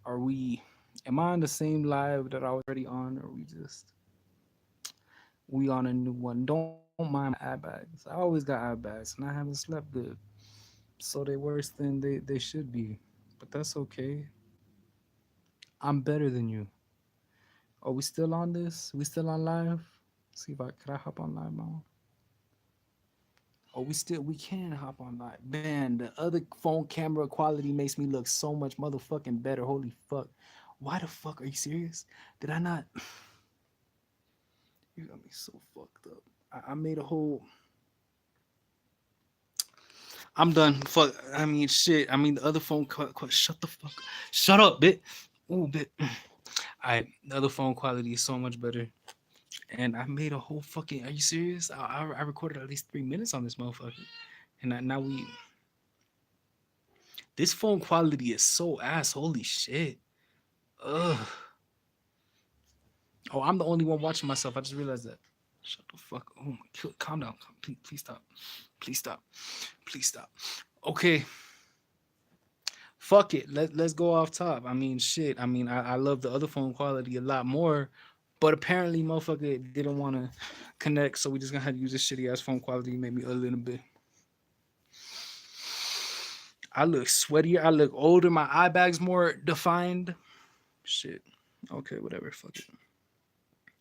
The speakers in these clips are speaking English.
Are we? Am I on the same live that I was already on, or we on a new one? Don't mind my eye bags. I always got eye bags, and I haven't slept good, so they worse than they should be. But that's okay. I'm better than you. Are we still on this? We still on live? See if I could I hop on live now. Oh, we can hop on live. Man, the other phone camera quality makes me look so much motherfucking better. Holy fuck. Why the fuck are you serious? Did I not? You got me so fucked up. I made a whole. I'm done. Fuck. I mean, shit. I mean, the other phone. Shut the fuck. Shut up, bit. Ooh, bit. I the other phone quality is so much better. And I made a whole fucking. Are you serious? I recorded at least 3 minutes on this motherfucker. And now we. This phone quality is so ass. Holy shit. Ugh. Oh, I'm the only one watching myself. I just realized that. Shut the fuck. Oh my. Calm down. Please stop. Please stop. Please stop. Okay. Fuck it. Let's go off top. I mean, shit. I mean, I love the other phone quality a lot more, but apparently, motherfucker didn't want to connect, so we just gonna have to use this shitty ass phone quality. Made me a little bit. I look sweatier. I look older. My eye bag's more defined. Shit. Okay, whatever. Fuck it.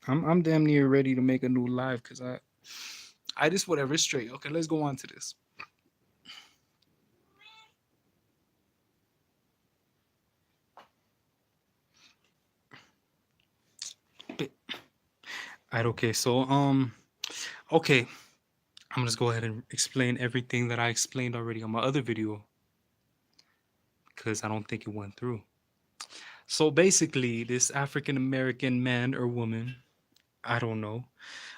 I'm damn near ready to make a new live because I just whatever straight. Okay, let's go on to this. Alright, okay, so okay, I'm gonna just go ahead and explain everything that I explained already on my other video because I don't think it went through. So basically, this African American man or woman, I don't know,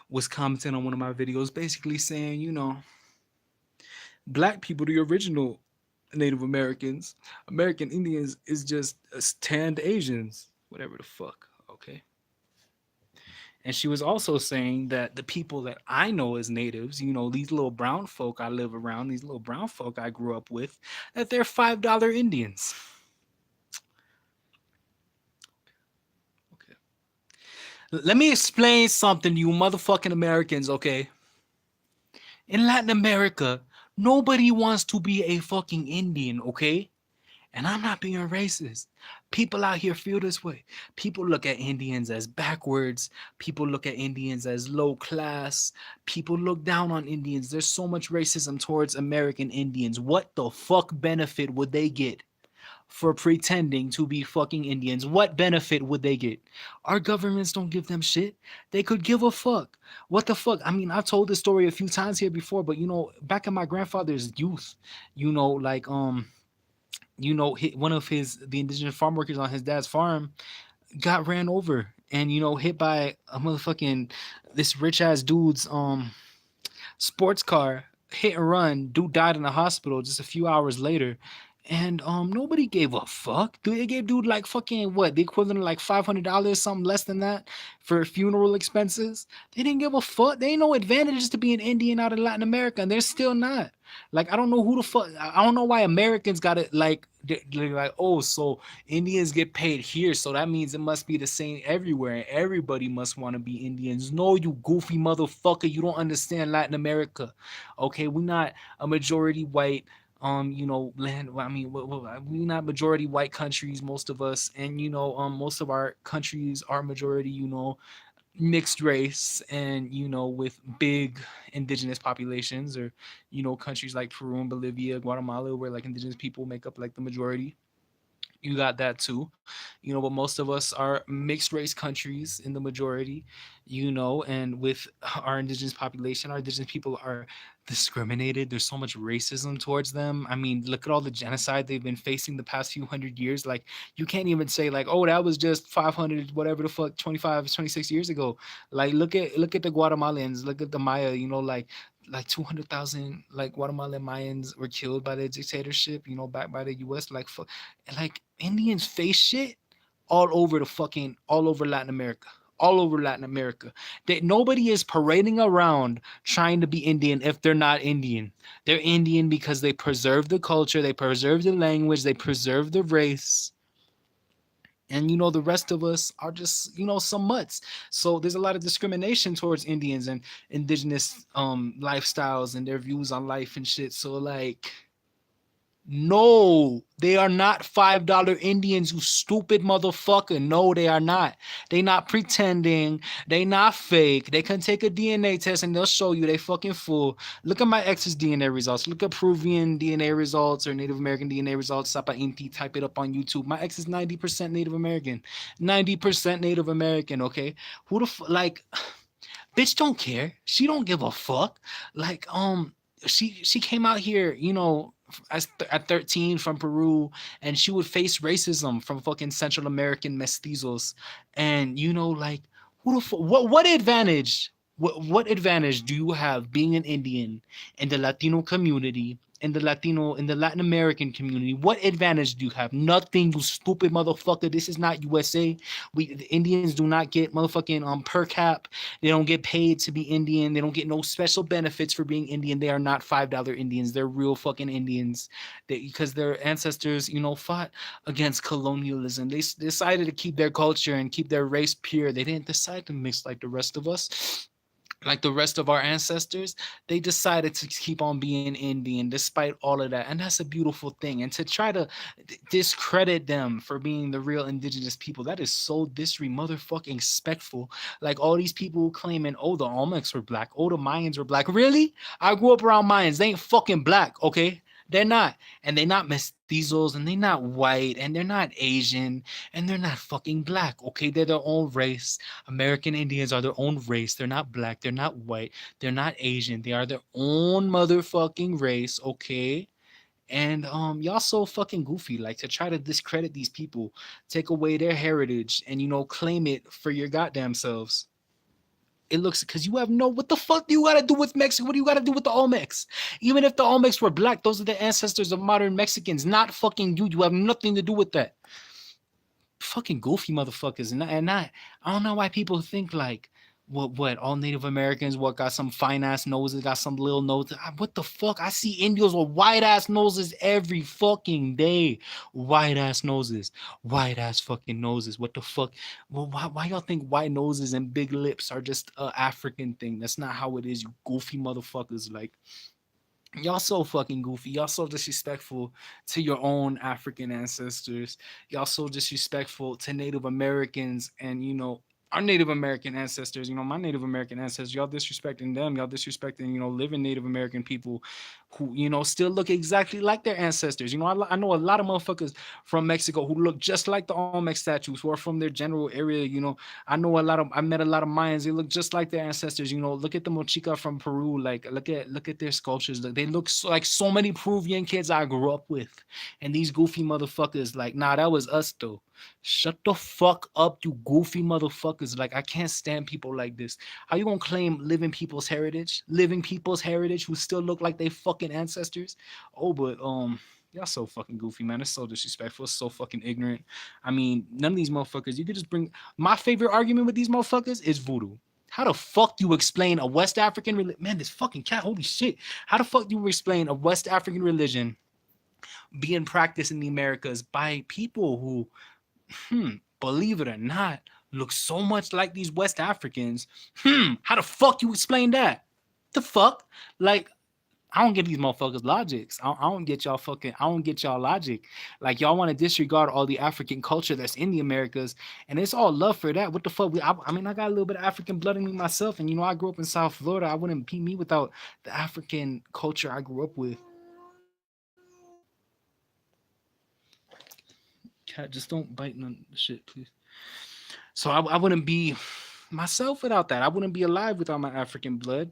was commenting on one of my videos, basically saying, black people, the original Native Americans, American Indians, is just tanned Asians, whatever the fuck. Okay. And she was also saying that the people that I know as natives, these little brown folk I live around, these little brown folk I grew up with, that they're $5 Indians. Okay. Let me explain something to you motherfucking Americans, okay? In Latin America, nobody wants to be a fucking Indian, okay? And I'm not being racist. People out here feel this way. People look at Indians as backwards. People look at Indians as low class. People look down on Indians. There's so much racism towards American Indians. What the fuck benefit would they get for pretending to be fucking Indians? What benefit would they get? Our governments don't give them shit. They could give a fuck. What the fuck? I mean, I've told this story a few times here before, but back in my grandfather's youth, like one of the indigenous farm workers on his dad's farm got ran over and hit by a motherfucking this rich ass dude's sports car, hit and run. Dude died in the hospital just a few hours later. And nobody gave a fuck. Dude, they gave dude like fucking what, the equivalent of like $500, something less than that, for funeral expenses. They didn't give a fuck. They ain't no advantages to be an Indian out in Latin America, and they're still not. Like, I don't know who the fuck. I don't know why Americans got it. Like, they're like, oh, so Indians get paid here, so that means it must be the same everywhere, and everybody must want to be Indians. No, you goofy motherfucker, you don't understand Latin America. Okay, we're not a majority white land. I mean, we not majority white countries, most of us, and most of our countries are majority mixed race, and with big indigenous populations, or countries like Peru and Bolivia, Guatemala, where like indigenous people make up like the majority. You got that too, but most of us are mixed race countries in the majority, and with our indigenous population, our indigenous people are discriminated. There's so much racism towards them. I mean, look at all the genocide they've been facing the past few hundred years. Like, you can't even say like, oh, that was just 500 whatever the fuck, 25, 26 years ago. Like, look at the Guatemalans, look at the Maya, like 200,000 like Guatemalan Mayans were killed by the dictatorship, backed by the US. Like, like, Indians face shit all over Latin America. All over Latin America. That nobody is parading around trying to be Indian if they're not Indian. They're Indian because they preserve the culture, they preserve the language, they preserve the race. and the rest of us are just some mutts. So there's a lot of discrimination towards Indians and indigenous lifestyles and their views on life and shit. So like, no, they are not $5 Indians, you stupid motherfucker. No, they are not. They not pretending. They not fake. They can take a DNA test and they'll show you they fucking fool. Look at my ex's DNA results. Look at Peruvian DNA results or Native American DNA results. Sapa Inti, type it up on YouTube. My ex is 90% Native American. 90% Native American, okay? Who the like bitch don't care. She don't give a fuck. Like she came out here, at 13 from Peru, and she would face racism from fucking Central American mestizos. And like, who the what advantage? What advantage do you have being an Indian in the Latino community, in the Latin American community? What advantage do you have? Nothing, you stupid motherfucker. This is not USA. The Indians do not get motherfucking per cap. They don't get paid to be Indian. They don't get no special benefits for being Indian. They are not $5 Indians. They're real fucking Indians. Because their ancestors, fought against colonialism. They decided to keep their culture and keep their race pure. They didn't decide to mix like the rest of us, like the rest of our ancestors. They decided to keep on being Indian despite all of that. And that's a beautiful thing. And to try to discredit them for being the real indigenous people, that is so motherfucking respectful. Like all these people claiming, oh, the Olmecs were black, oh, the Mayans were black. Really? I grew up around Mayans. They ain't fucking black, okay? They're not. And they're not mestizos, and they're not white, and they're not Asian, and they're not fucking black, okay? They're their own race. American Indians are their own race. They're not black. They're not white. They're not Asian. They are their own motherfucking race, okay? And y'all so fucking goofy, like to try to discredit these people, take away their heritage, and claim it for your goddamn selves. It looks, because you have no, what the fuck do you gotta do with Mexico? What do you gotta do with the Olmecs? Even if the Olmecs were black, those are the ancestors of modern Mexicans, not fucking you. You have nothing to do with that. Fucking goofy motherfuckers. I don't know why people think like, what all Native Americans got some fine ass noses, got some little noses. What the fuck? I see Indians with white ass noses every fucking day. White ass noses, white ass fucking noses. What the fuck? Well, why y'all think white noses and big lips are just a African thing? That's not how it is, you goofy motherfuckers. Like, y'all so fucking goofy. Y'all so disrespectful to your own African ancestors. Y'all so disrespectful to Native Americans and our Native American ancestors. My Native American ancestors. Y'all disrespecting them. Y'all disrespecting living Native American people who still look exactly like their ancestors. I know a lot of motherfuckers from Mexico who look just like the Olmec statues, who are from their general area. I met a lot of Mayans. They look just like their ancestors. Look at the Mochica from Peru. Like, look at their sculptures. They look like so many Peruvian kids I grew up with. And these goofy motherfuckers, like, nah, that was us though. Shut the fuck up, you goofy motherfuckers. Like, I can't stand people like this. How you gonna claim living people's heritage who still look like they fucking ancestors? Oh, but y'all so fucking goofy, man. It's so disrespectful. It's so fucking ignorant. I mean, none of these motherfuckers. You could just bring my favorite argument with these motherfuckers is voodoo. How the fuck do you explain a West African man? This fucking cat, holy shit! How the fuck do you explain a West African religion being practiced in the Americas by people who, believe it or not, look so much like these West Africans? How the fuck you explain that? The fuck, like, I don't get these motherfuckers logics. I don't get y'all fucking. I don't get y'all logic. Like, y'all want to disregard all the African culture that's in the Americas, and it's all love for that. What the fuck? I mean, I got a little bit of African blood in me myself, and I grew up in South Florida. I wouldn't be me without the African culture I grew up with. Cat, just don't bite none of the shit, please. So I wouldn't be myself without that. I wouldn't be alive without my African blood.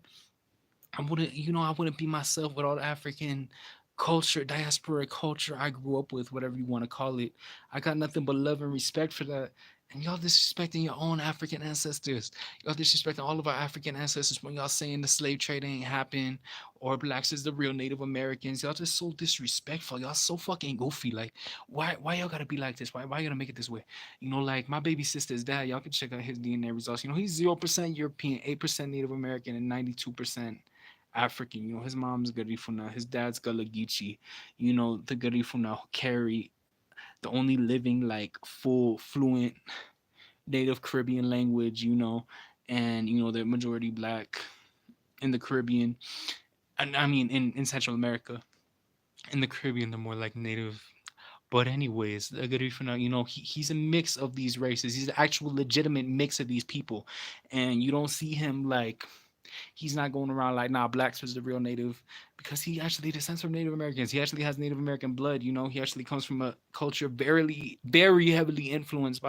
I wouldn't be myself with all the African culture, diaspora culture I grew up with, whatever you want to call it. I got nothing but love and respect for that. And y'all disrespecting your own African ancestors. Y'all disrespecting all of our African ancestors when y'all saying the slave trade ain't happened or blacks is the real Native Americans. Y'all just so disrespectful. Y'all so fucking goofy. Like, why y'all gotta be like this? Why you gotta make it this way? Like my baby sister's dad, y'all can check out his DNA results. He's 0% European, 8% Native American, and 92% African. His mom's Garifuna, his dad's Galagichi, the Garifuna carry the only living like full fluent native Caribbean language, and they're majority black in the Caribbean. And I mean in Central America. In the Caribbean they're more like native. But anyways, the Garifuna, he's a mix of these races. He's an actual legitimate mix of these people. And you don't see him like he's not going around like, nah, blacks was the real native, because he actually descends from Native Americans. He actually has Native American blood. He actually comes from a culture very heavily influenced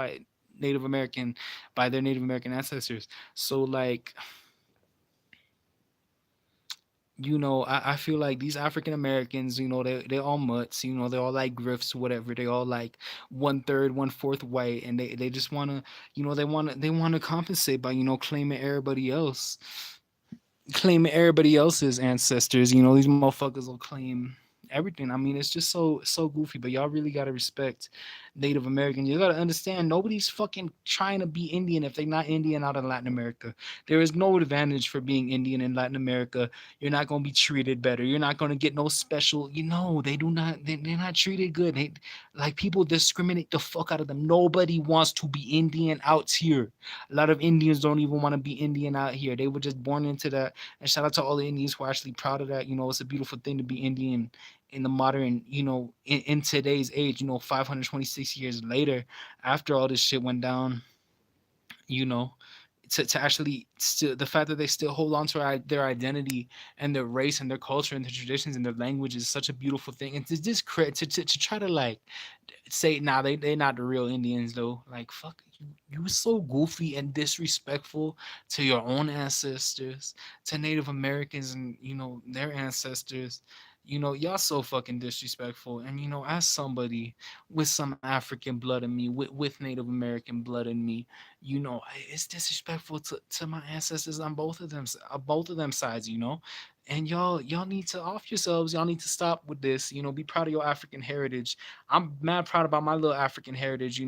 Native American, by their Native American ancestors. So like, I feel like these African Americans, they're all mutts, they're all like grifts, whatever. They all like one third, one fourth white, and they just wanna, they wanna compensate by, claiming everybody else's ancestors. These motherfuckers will claim everything. I mean, it's just so goofy. But y'all really gotta respect Native Americans. You gotta understand, nobody's fucking trying to be Indian if they're not Indian out in Latin America. There is no advantage for being Indian in Latin America. You're not gonna be treated better. You're not gonna get no special. They do not. They're not treated good. Like, people discriminate the fuck out of them. Nobody wants to be Indian out here. A lot of Indians don't even want to be Indian out here. They were just born into that. And shout out to all the Indians who are actually proud of that. It's a beautiful thing to be Indian in the modern, in today's age, 526 years later, after all this shit went down, you know, to actually still, the fact that they still hold on to their identity and their race and their culture and their traditions and their language is such a beautiful thing. And to discredit, to try to like say, nah, they're not the real Indians though. Like, fuck you, you so goofy and disrespectful to your own ancestors, to Native Americans and their ancestors. Y'all so fucking disrespectful. And as somebody with some African blood in me, with Native American blood in me, it's disrespectful to my ancestors on both of them sides. And y'all need to off yourselves. Y'all need to stop with this. Be proud of your African heritage. I'm mad proud about my little African heritage.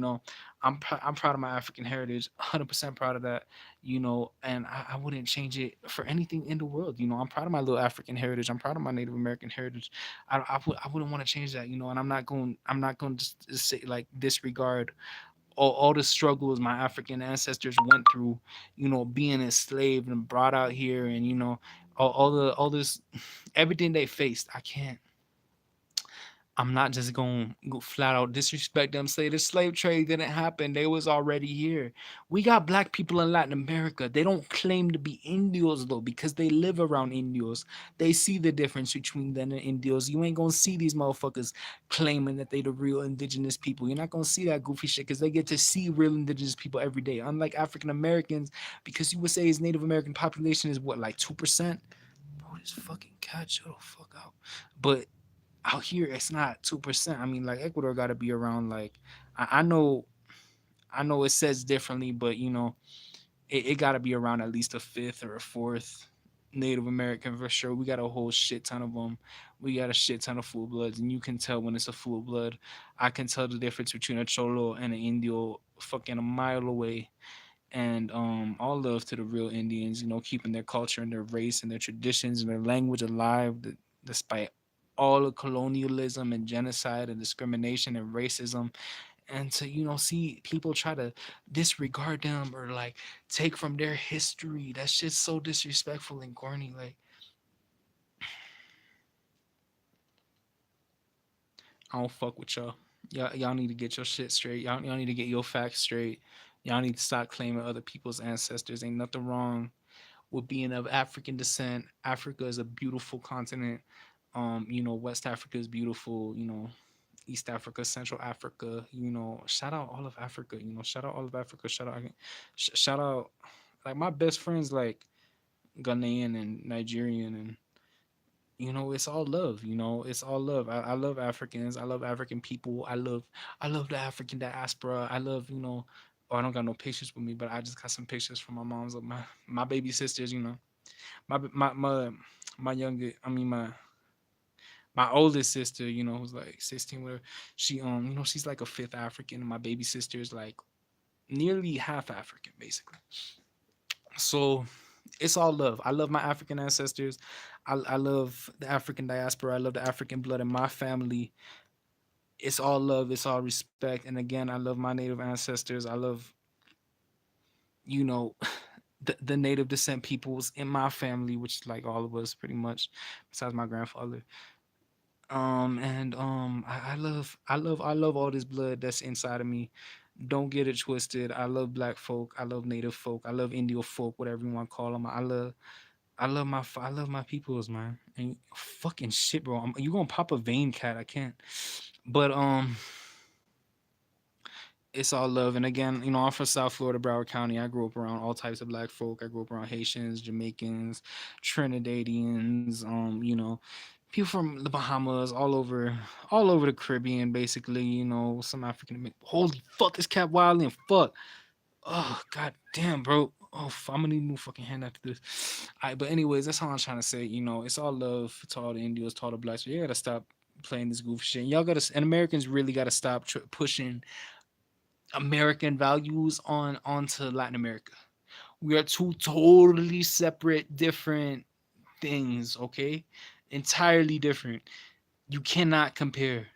I'm proud of my African heritage, 100% proud of that. And I wouldn't change it for anything in the world. I'm proud of my little African heritage. I'm proud of my Native American heritage. I wouldn't want to change that. And I'm not going to say like disregard all the struggles my African ancestors went through, being enslaved and brought out here, and all this, everything they faced. I'm not just going to go flat out disrespect them, say the slave trade didn't happen. They was already here. We got black people in Latin America. They don't claim to be Indios though, because they live around Indios. They see the difference between them and Indios. You ain't going to see these motherfuckers claiming that they the real indigenous people. You're not going to see that goofy shit, because they get to see real indigenous people every day. Unlike African Americans, because you would say his Native American population is what, like 2%? Bro, this fucking cat, shut the fuck out. But out here it's not 2%. I mean, like, Ecuador got to be around, like, I know it says differently, but it got to be around at least a fifth or a fourth Native American for sure. We got a whole shit ton of them. We got a shit ton of full bloods, and you can tell when it's a full blood. I can tell the difference between a cholo and an Indio fucking a mile away. And all love to the real Indians, keeping their culture and their race and their traditions and their language alive, despite all the colonialism and genocide and discrimination and racism. And to see people try to disregard them or like take from their history, that's just so disrespectful and corny. Like, I don't fuck with y'all. Y'all need to get your shit straight. Y'all need to get your facts straight. Y'all need to stop claiming other people's ancestors. Ain't nothing wrong with being of African descent. Africa is a beautiful continent. West Africa is beautiful. East Africa, Central Africa. Shout out all of Africa. Shout out all of Africa. Shout out, like, my best friends, like Ghanaian and Nigerian, and it's all love. It's all love. I love Africans. I love African people. I love the African diaspora. I love, oh, I don't got no pictures with me, but I just got some pictures from my mom's of my baby sisters. My younger, I mean my oldest sister, who's like 16, where she she's like a fifth African, and my baby sister is like nearly half African, basically. So it's all love. I love my African ancestors. I love the African diaspora. I love the African blood in my family. It's all love, it's all respect. And again, I love my native ancestors. I love, you know, the native descent peoples in my family, which is like all of us pretty much, besides my grandfather. I love all this blood that's inside of me. Don't get it twisted. I love black folk. I love native folk. I love Indio folk, whatever you want to call them. I love my peoples, man. And fucking shit, bro. You gonna pop a vein, cat? I can't. But it's all love. And again, I'm from South Florida, Broward County. I grew up around all types of black folk. I grew up around Haitians, Jamaicans, Trinidadians, people from the Bahamas, all over the Caribbean, basically. Some African. Holy fuck, this cat wilding and fuck. Oh god damn, bro. Oh, I'm gonna need a new fucking hand after this. All right, but anyways, that's all I'm trying to say. It's all love to all the Indians, to all the blacks. You gotta stop playing this goof shit. Y'all gotta, and Americans really gotta stop pushing American values onto Latin America. We are two totally separate, different things. Okay, entirely different. You cannot compare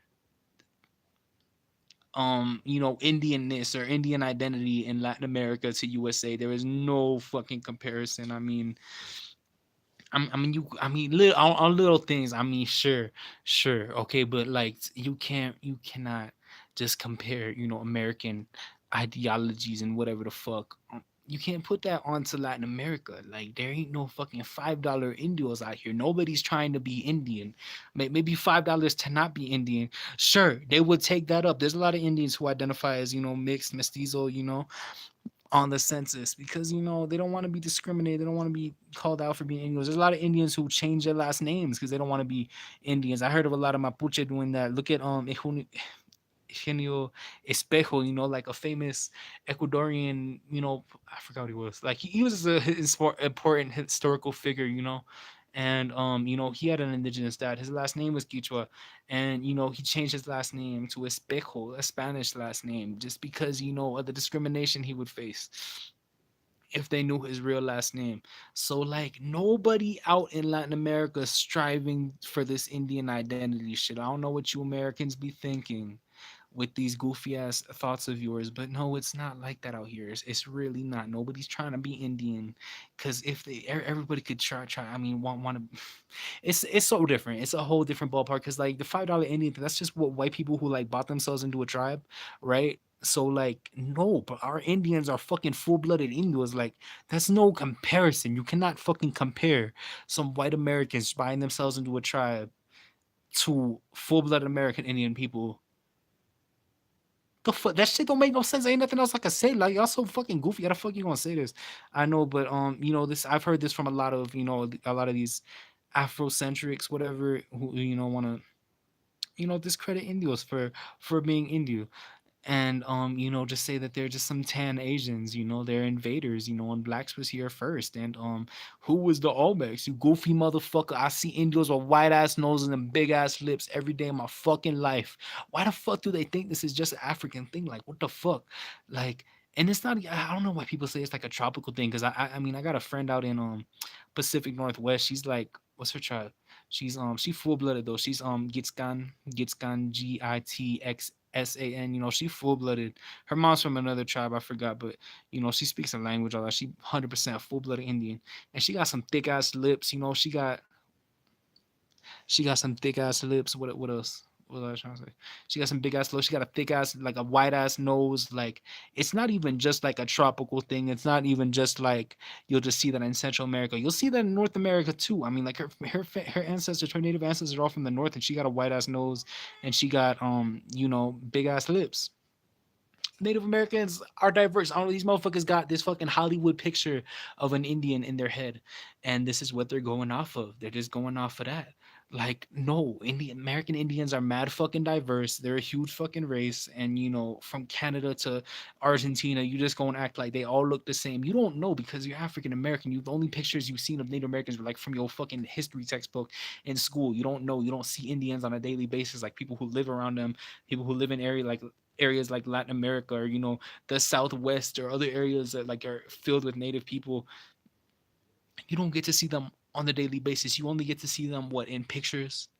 Indianness or Indian identity in Latin America to USA. There is no fucking comparison. I mean, little on little things. I mean, sure, okay, but like, you cannot just compare, American ideologies and whatever the fuck. You can't put that onto Latin America. Like, there ain't no fucking $5 Indios out here. Nobody's trying to be Indian. Maybe $5 to not be Indian. Sure, they would take that up. There's a lot of Indians who identify as, mixed, mestizo, on the census because they don't want to be discriminated. They don't want to be called out for being Indians. There's a lot of Indians who change their last names because they don't want to be Indians. I heard of a lot of Mapuche doing that. Look at Eugenio Espejo, like a famous Ecuadorian, I forgot what he was. Like he was a important historical figure, and he had an indigenous dad. His last name was Quichua, and he changed his last name to Espejo, a Spanish last name, just because of the discrimination he would face if they knew his real last name. So like nobody out in Latin America striving for this Indian identity shit. I don't know what you Americans be thinking with these goofy ass thoughts of yours, but no, it's not like that out here. It's really not. Nobody's trying to be Indian, because if everybody could try. I mean, want to. It's so different. It's a whole different ballpark. Because like the $5 Indian, that's just what white people who like bought themselves into a tribe, right? So like no, but our Indians are fucking full-blooded Indians. Like that's no comparison. You cannot fucking compare some white Americans buying themselves into a tribe to full-blooded American Indian people. The fuck, that shit don't make no sense. Ain't nothing else I can say. Like y'all so fucking goofy. How the fuck you gonna say this? I know, but this I've heard this from a lot of a lot of these afrocentrics, whatever, who want to discredit Indios for being Indio, and just say that they're just some tan Asians, they're invaders, and blacks was here first. And who was the Olmecs? You goofy motherfucker. I see Indios with white ass noses and big ass lips every day of my fucking life. Why the fuck do they think this is just an African thing? Like what the fuck? Like, and it's not, I don't know why people say it's like a tropical thing, because I mean, I got a friend out in Pacific Northwest. She's like, what's her tribe? She full blooded though. She's Gitskan, Gitxsan. She full blooded. Her mom's from another tribe, I forgot, but she speaks a language all that. She 100% full blooded Indian, and she got some thick ass lips. She got some thick ass lips. What else? What was I trying to say? She got some big ass lips. She got a thick ass, like a white ass nose. Like it's not even just like a tropical thing. It's not even just like you'll just see that in Central America. You'll see that in North America too. I mean, like her ancestors, her native ancestors are all from the north, and she got a white ass nose, and she got big ass lips. Native Americans are diverse. I don't know, these motherfuckers got this fucking Hollywood picture of an Indian in their head, and this is what they're going off of. They're just going off of that. Like, no, American Indians are mad fucking diverse. They're a huge fucking race, and from Canada to Argentina, you just go and act like they all look the same. You don't know because you're African American. You The only pictures you've seen of Native Americans were like from your fucking history textbook in school. You don't know. You don't see Indians on a daily basis, like people who live around them, people who live in areas like Latin America, or the Southwest, or other areas that like are filled with native people. You don't get to see them on the daily basis. You only get to see them what, in pictures,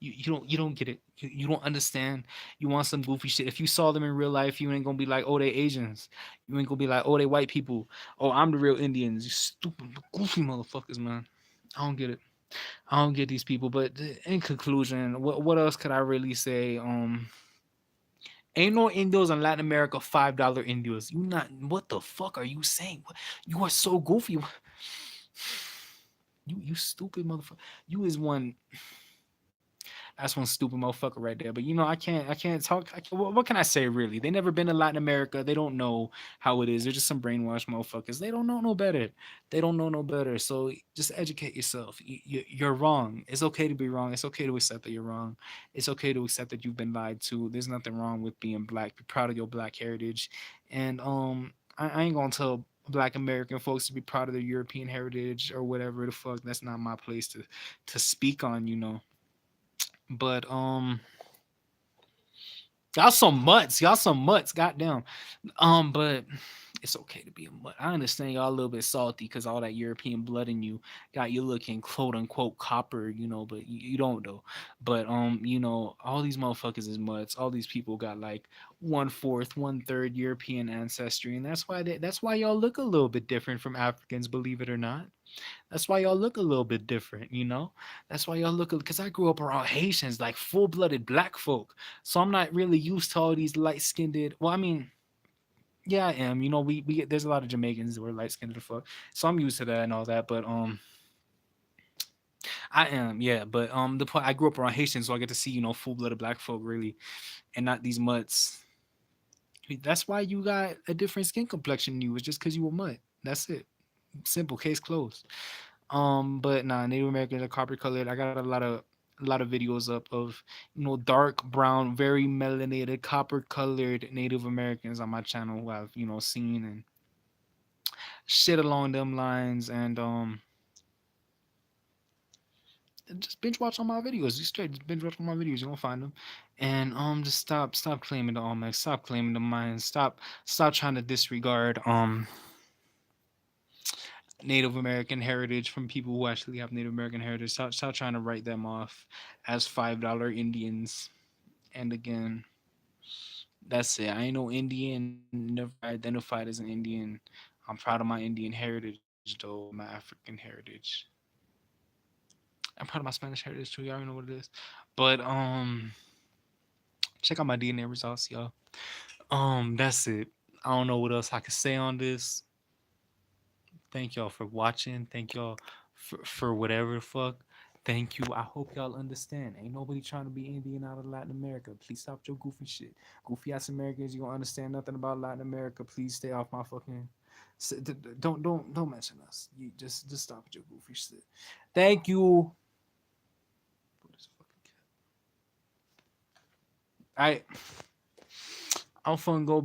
You don't get it. You don't understand. You want some goofy shit. If you saw them in real life, you ain't gonna be like, oh, they Asians. You ain't gonna be like, oh, they white people. Oh, I'm the real Indians. You stupid goofy motherfuckers, man. I don't get it. I don't get these people. But in conclusion, what else could I really say? Ain't no Indios in Latin America $5 Indios. You not. What the fuck are you saying? You are so goofy. You stupid motherfucker. You is one. That's one stupid motherfucker right there. But I can't talk. What can I say really? They never been to Latin America. They don't know how it is. They're just some brainwashed motherfuckers. They don't know no better. They don't know no better. So just educate yourself. You're wrong. It's okay to be wrong. It's okay to accept that you're wrong. It's okay to accept that you've been lied to. There's nothing wrong with being black. Be proud of your black heritage. And I ain't gonna tell black American folks to be proud of their European heritage or whatever the fuck. That's not my place to speak on. But y'all some mutts. Y'all some mutts. Goddamn. But it's okay to be a mutt. I understand y'all a little bit salty because all that European blood in you got you looking quote unquote copper, but you don't though. But all these motherfuckers is mutts. All these people got like 1/4, 1/3 European ancestry, and that's why y'all look a little bit different from Africans, believe it or not. That's why y'all look a little bit different. That's why y'all look because I grew up around Haitians, like full-blooded black folk. So I'm not really used to all these light-skinned. Well, I mean, yeah, I am. We get there's a lot of Jamaicans that were light-skinned as fuck. So I'm used to that and all that. But I am, yeah. But the point I grew up around Haitians, so I get to see full-blooded black folk really, and not these mutts. That's why you got a different skin complexion than you. It's just because you were mutt. That's it. Simple. Case closed. But nah, Native Americans are copper colored. I got a lot of videos up of dark brown, very melanated, copper colored Native Americans on my channel who I've seen and shit along them lines, and just binge watch all my videos. You straight just binge watch all my videos. You gonna find them, and just stop claiming the Olmecs. Stop claiming the Mayans. Stop trying to disregard Native American heritage from people who actually have Native American heritage. Stop trying to write them off as $5 Indians. And again, that's it. I ain't no Indian. Never identified as an Indian. I'm proud of my Indian heritage, though. My African heritage. I'm proud of my Spanish heritage too. Y'all already know what it is. But check out my DNA results, y'all. That's it. I don't know what else I could say on this. Thank y'all for watching. Thank y'all for whatever the fuck. Thank you. I hope y'all understand. Ain't nobody trying to be Indian out of Latin America. Please stop your goofy shit. Goofy ass Americans, you don't understand nothing about Latin America. Please stay off my fucking. Don't mention us. You just stop with your goofy shit. Thank you. I I'm gonna go